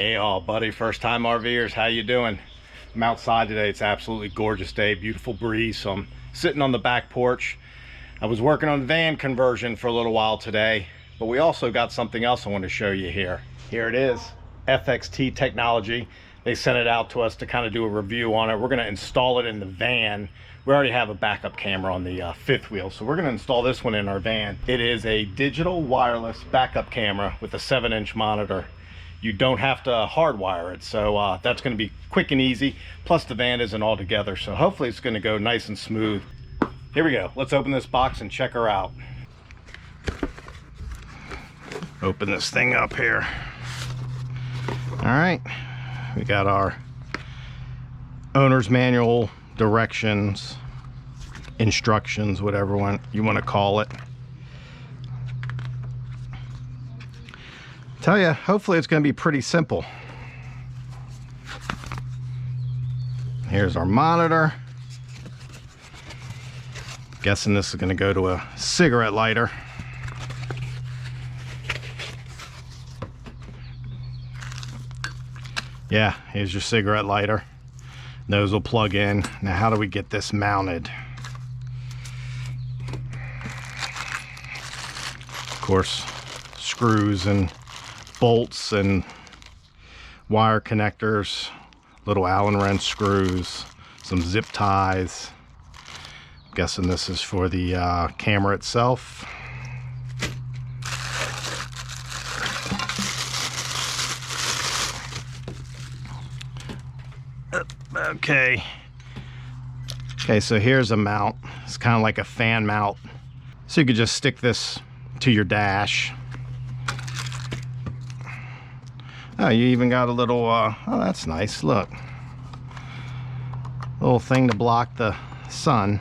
Hey all buddy, first time RVers, how you doing? I'm outside today. It's absolutely gorgeous day, beautiful breeze, so I'm sitting on the back porch. I was working on van conversion for a little while today, but we also got something else I want to show you here. Here it is, FXT Technology. They sent it out to us to kind of do a review on it. We're going to install it in the van. We already have a backup camera on the fifth wheel, so we're going to install this one in our van. It is a digital wireless backup camera with a 7-inch monitor. You don't have to hardwire it, so that's going to be quick and easy. Plus the van isn't all together, so hopefully it's going to go nice and smooth. Here we go. Let's open this box and check her out. Open this thing up here. All right, we got our owner's manual, directions, instructions, whatever you want to call it. Tell you, hopefully it's going to be pretty simple. Here's our monitor. Guessing this is going to go to a cigarette lighter. Yeah, here's your cigarette lighter. Those will plug in. Now, how do we get this mounted? Of course, screws and bolts and wire connectors, little Allen wrench screws, some zip ties. I'm guessing this is for the camera itself. Okay, so here's a mount. It's kind of like a fan mount, so you could just stick this to your dash. Oh, you even got a little, oh, that's nice, look. Little thing to block the sun.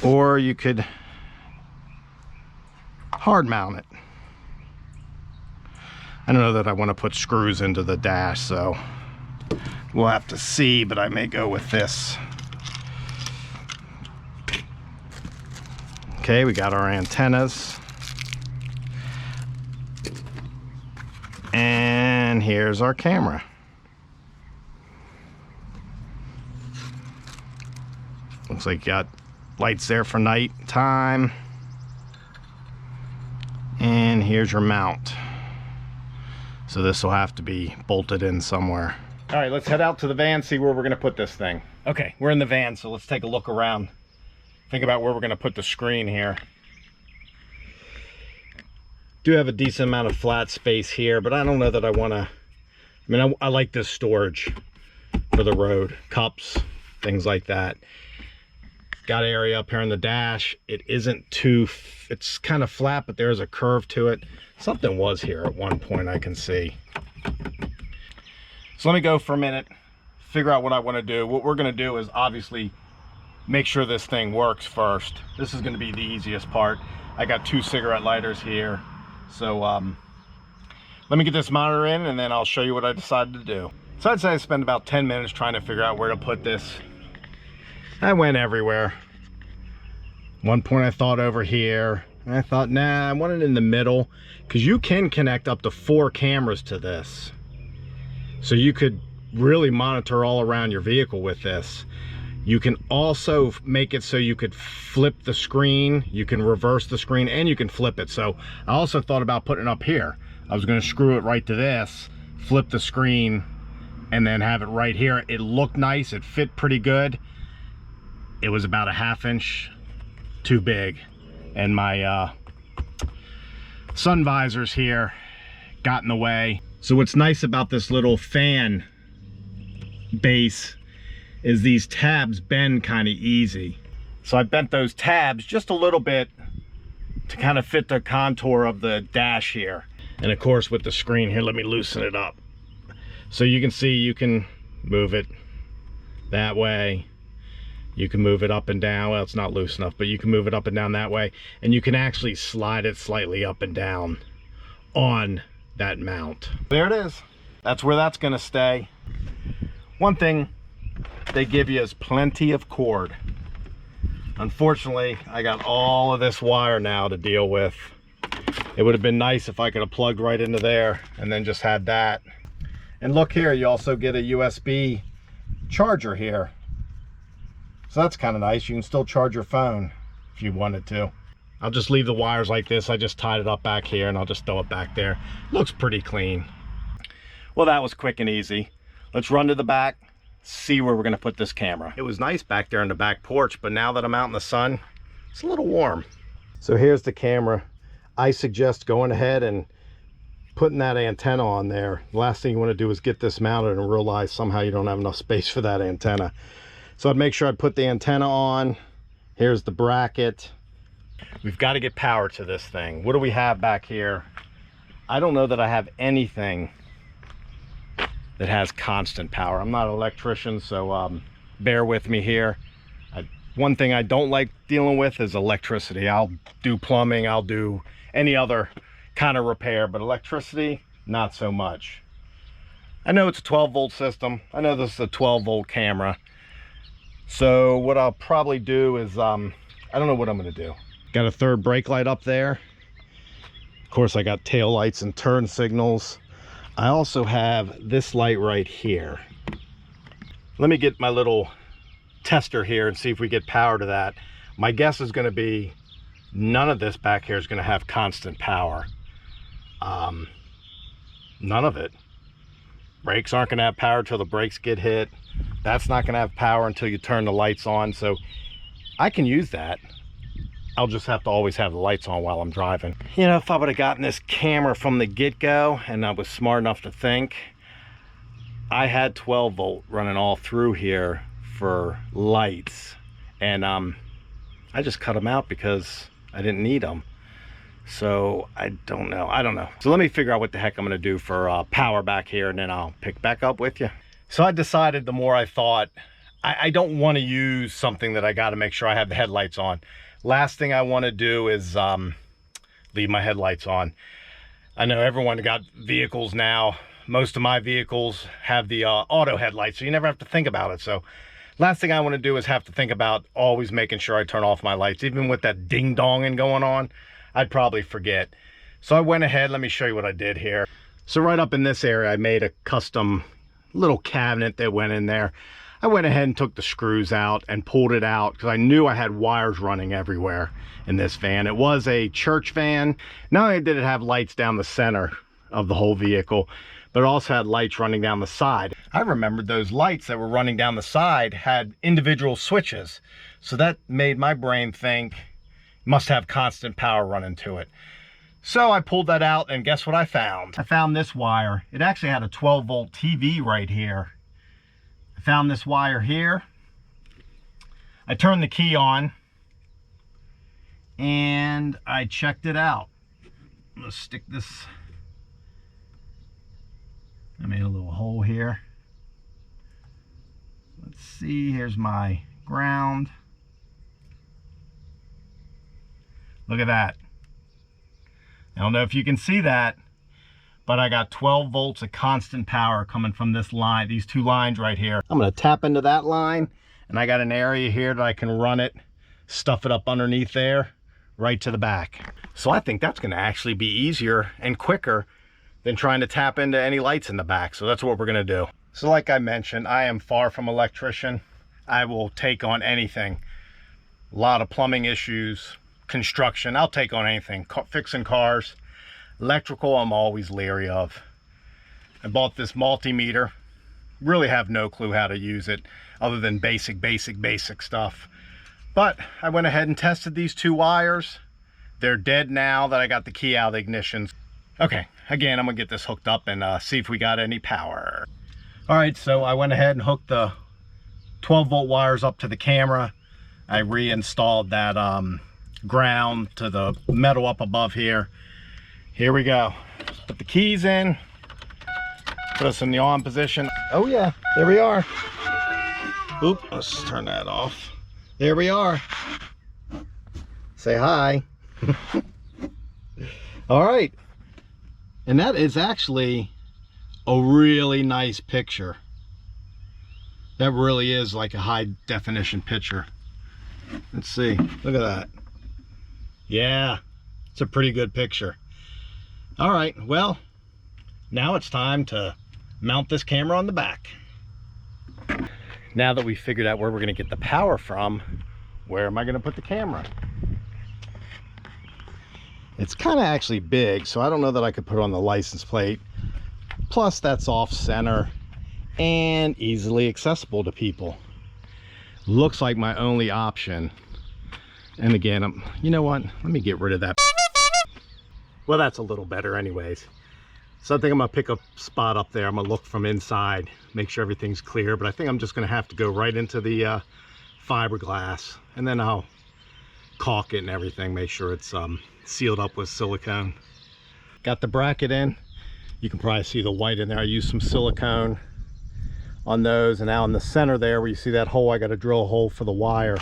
Or you could hard mount it. I don't know that I want to put screws into the dash, so we'll have to see, but I may go with this. Okay, we got our antennas. And here's our camera. Looks like you got lights there for night time. And here's your mount. So this will have to be bolted in somewhere. All right, let's head out to the van, see where we're gonna put this thing. Okay, we're in the van, so let's take a look around. Think about where we're going to put the screen here. Do have a decent amount of flat space here, but I don't know that I want to. I mean, I like this storage for the road, cups, things like that. Got area up here in the dash. It isn't too, it's kind of flat, but there's a curve to it. Something was here at one point, I can see. So let me go for a minute, figure out what I want to do. What we're going to do is obviously make sure this thing works first. This is going to be the easiest part. I got 2 cigarette lighters here, so let me get this monitor in and then I'll show you what I decided to do. So I'd say I spent about 10 minutes trying to figure out where to put this. I went everywhere. One point I thought over here, and I thought, nah, I want it in the middle, because you can connect up to 4 cameras to this, so you could really monitor all around your vehicle with this. You can also make it so you could flip the screen, you can reverse the screen, and you can flip it. So I also thought about putting it up here. I was going to screw it right to this, flip the screen, and then have it right here. It looked nice, it fit pretty good. It was about a 1/2 inch too big, and my sun visors here got in the way. So what's nice about this little fan base is these tabs bend kind of easy. So I bent those tabs just a little bit to kind of fit the contour of the dash here. And of course with the screen here, let me loosen it up. So you can see you can move it that way. You can move it up and down. Well, it's not loose enough, but you can move it up and down that way. And you can actually slide it slightly up and down on that mount. There it is. That's where that's gonna stay. One thing they give you is plenty of cord. Unfortunately, I got all of this wire now to deal with. It would have been nice if I could have plugged right into there and then just had that. And look here, you also get a USB charger here. So that's kind of nice. You can still charge your phone if you wanted to. I'll just leave the wires like this. I just tied it up back here and I'll just throw it back there. Looks pretty clean. Well, that was quick and easy. Let's run to the back, see where we're gonna put this camera. It was nice back there in the back porch, but now that I'm out in the sun, it's a little warm. So here's the camera. I suggest going ahead and putting that antenna on there. The last thing you want to do is get this mounted and realize somehow you don't have enough space for that antenna. So I'd make sure I'd put the antenna on. Here's the bracket. We've got to get power to this thing. What do we have back here? I don't know that I have anything that has constant power. I'm not an electrician, so bear with me here. One thing I don't like dealing with is electricity. I'll do plumbing, I'll do any other kind of repair, but electricity, not so much. I know it's a 12-volt system. I know this is a 12-volt camera. So what I'll probably do is, I don't know what I'm gonna do. Got a third brake light up there. Of course, I got tail lights and turn signals. I also have this light right here. Let me get my little tester here and see if we get power to that. My guess is going to be none of this back here is going to have constant power. None of it. Brakes aren't going to have power till the brakes get hit. That's not going to have power until you turn the lights on. So I can use that. I'll just have to always have the lights on while I'm driving. You know, if I would have gotten this camera from the get-go and I was smart enough to think, I had 12 volt running all through here for lights, and I just cut them out because I didn't need them. So I don't know. So let me figure out what the heck I'm gonna do for power back here, and then I'll pick back up with you. So I decided, the more I thought, I don't want to use something that I got to make sure I have the headlights on. Last thing I want to do is leave my headlights on. I know everyone got vehicles now. Most of my vehicles have the auto headlights, so you never have to think about it. So last thing I want to do is have to think about always making sure I turn off my lights. Even with that ding-donging going on, I'd probably forget. So I went ahead, let me show you what I did here. So right up in this area, I made a custom little cabinet that went in there. I went ahead and took the screws out and pulled it out because I knew I had wires running everywhere in this van. It was a church van. Not only did it have lights down the center of the whole vehicle, but it also had lights running down the side. I remembered those lights that were running down the side had individual switches. So that made my brain think, must have constant power running to it. So I pulled that out, and guess what I found? I found this wire. It actually had a 12-volt TV right here. I found this wire here. I turned the key on and I checked it out. I'm gonna stick this, I made a little hole here. Let's see, here's my ground. Look at that. I don't know if you can see that, but I got 12 volts of constant power coming from this line, these two lines right here. I'm gonna tap into that line, and I got an area here that I can run it, stuff it up underneath there, right to the back. So I think that's gonna actually be easier and quicker than trying to tap into any lights in the back. So that's what we're gonna do. So like I mentioned, I am far from electrician. I will take on anything. A lot of plumbing issues, construction, I'll take on anything. Fixing cars. Electrical, I'm always leery of. I bought this multimeter. Really have no clue how to use it other than basic stuff. But I went ahead and tested these two wires. They're dead now that I got the key out of the ignition. Okay, again, I'm gonna get this hooked up and see if we got any power. All right, so I went ahead and hooked the 12-volt wires up to the camera. I reinstalled that ground to the metal up above here. Here we go. Put the keys in, put us in the on position. Oh yeah, there we are. Oop, let's turn that off. There we are. Say hi. All right. And that is actually a really nice picture. That really is like a high definition picture. Let's see, look at that. Yeah, it's a pretty good picture. All right, well, now it's time to mount this camera on the back. Now that we figured out where we're gonna get the power from, where am I gonna put the camera? It's kind of actually big, so I don't know that I could put it on the license plate. Plus that's off center and easily accessible to people. Looks like my only option. And again, you know what? Let me get rid of that. Well, that's a little better anyways. So I think I'm gonna pick a spot up there. I'm gonna look from inside, make sure everything's clear, but I think I'm just gonna have to go right into the fiberglass, and then I'll caulk it and everything, make sure it's sealed up with silicone. Got the bracket in. You can probably see the white in there. I used some silicone on those, and now in the center there where you see that hole, I got to drill a hole for the wire.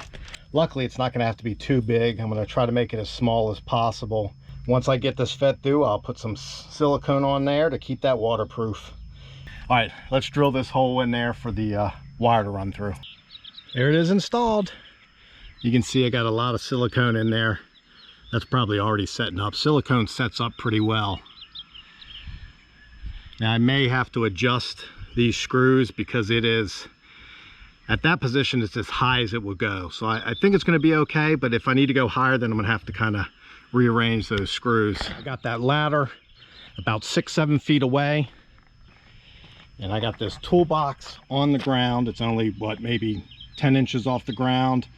Luckily it's not going to have to be too big. I'm going to try to make it as small as possible. Once I get this fed through, I'll put some silicone on there to keep that waterproof. All right, let's drill this hole in there for the wire to run through. There it is installed. You can see I got a lot of silicone in there. That's probably already setting up. Silicone sets up pretty well. Now I may have to adjust these screws because it is, at that position, it's as high as it will go. So I think it's gonna be okay, but if I need to go higher, then I'm gonna have to kind of rearrange those screws. I got that ladder about 6-7 feet away, and I got this toolbox on the ground. It's only, what, maybe 10 inches off the ground,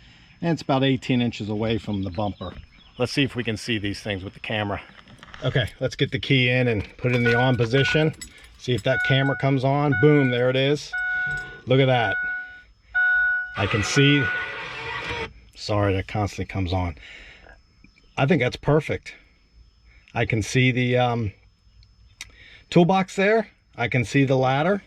and it's about 18 inches away from the bumper. Let's see if we can see these things with the camera. Okay, let's get the key in and put it in the on position. See if that camera comes on. Boom, there it is. Look at that. I can see, sorry, that constantly comes on. I think that's perfect. I can see the toolbox there. I can see the ladder.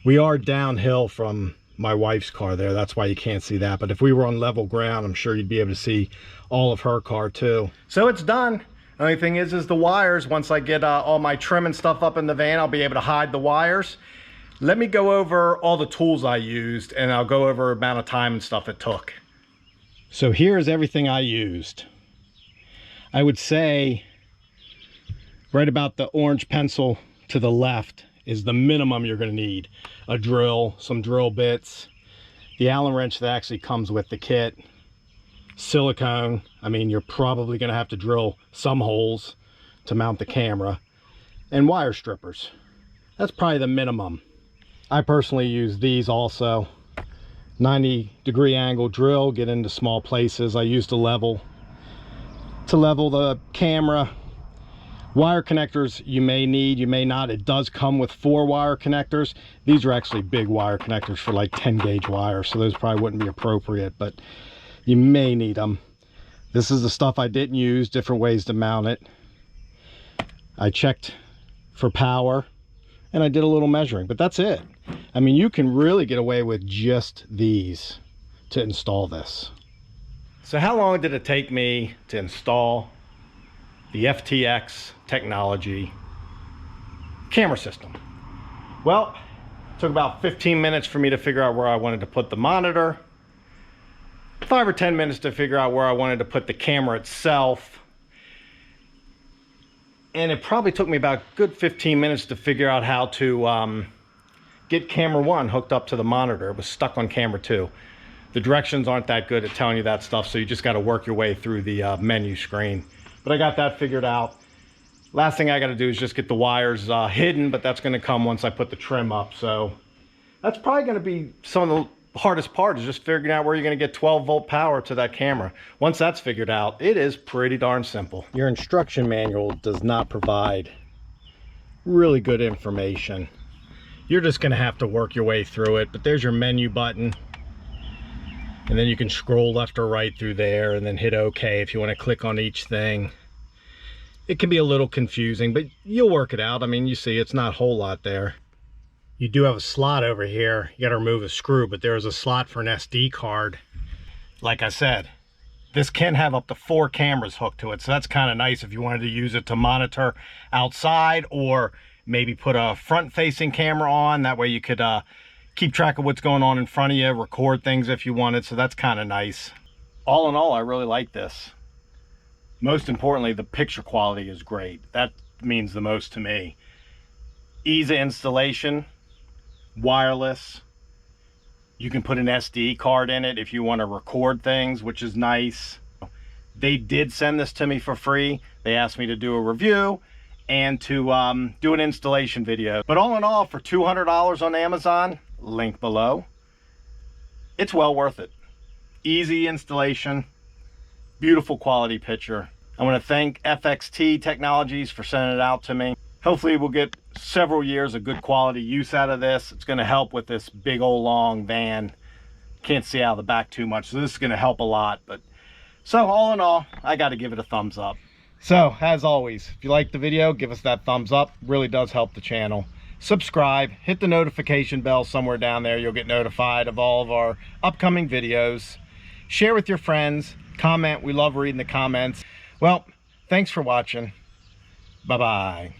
We are downhill from my wife's car there. That's why you can't see that. But if we were on level ground, I'm sure you'd be able to see all of her car too. So it's done. The only thing is the wires. Once I get all my trim and stuff up in the van, I'll be able to hide the wires. Let me go over all the tools I used, and I'll go over the amount of time and stuff it took. So here's everything I used. I would say right about the orange pencil to the left is the minimum you're going to need. A drill, some drill bits, the Allen wrench that actually comes with the kit, silicone. I mean, you're probably going to have to drill some holes to mount the camera, and wire strippers. That's probably the minimum. I personally use these also. 90-degree angle drill, get into small places. I used a level to level the camera. Wire connectors you may need, you may not. It does come with 4 wire connectors. These are actually big wire connectors for like 10 gauge wire, so those probably wouldn't be appropriate, but you may need them. This is the stuff I didn't use, different ways to mount it. I checked for power and I did a little measuring, but that's it. I mean, you can really get away with just these to install this. So how long did it take me to install the FXT Technology camera system? Well, it took about 15 minutes for me to figure out where I wanted to put the monitor, 5 or 10 minutes to figure out where I wanted to put the camera itself, and it probably took me about a good 15 minutes to figure out how to get camera 1 hooked up to the monitor. It was stuck on camera 2. The directions aren't that good at telling you that stuff, so you just got to work your way through the menu screen. But I got that figured out. Last thing I got to do is just get the wires hidden, but that's going to come once I put the trim up. So that's probably going to be some of the hardest part, is just figuring out where you're going to get 12-volt power to that camera. Once that's figured out, it is pretty darn simple. Your instruction manual does not provide really good information. You're just going to have to work your way through it. But there's your menu button. And then you can scroll left or right through there and then hit OK if you want to click on each thing. It can be a little confusing, but you'll work it out. I mean, you see, it's not a whole lot there. You do have a slot over here. You got to remove a screw, but there is a slot for an SD card. Like I said, this can have up to 4 cameras hooked to it, so that's kind of nice if you wanted to use it to monitor outside, or maybe put a front-facing camera on. That way you could keep track of what's going on in front of you, record things if you wanted, so that's kind of nice. All in all, I really like this. Most importantly, the picture quality is great. That means the most to me. Ease of installation, wireless. You can put an SD card in it if you want to record things, which is nice. They did send this to me for free. They asked me to do a review and to do an installation video. But all in all, for $200 on Amazon, link below, it's well worth it. Easy installation, beautiful quality picture. I want to thank FXT Technologies for sending it out to me. Hopefully we'll get several years of good quality use out of this. It's going to help with this big old long van. Can't see out of the back too much, so this is going to help a lot. But so all in all, I got to give it a thumbs up. So as always, if you like the video, give us that thumbs up. Really does help the channel. Subscribe, hit the notification bell somewhere down there. You'll get notified of all of our upcoming videos. Share with your friends, comment. We love reading the comments. Well, thanks for watching. Bye-bye.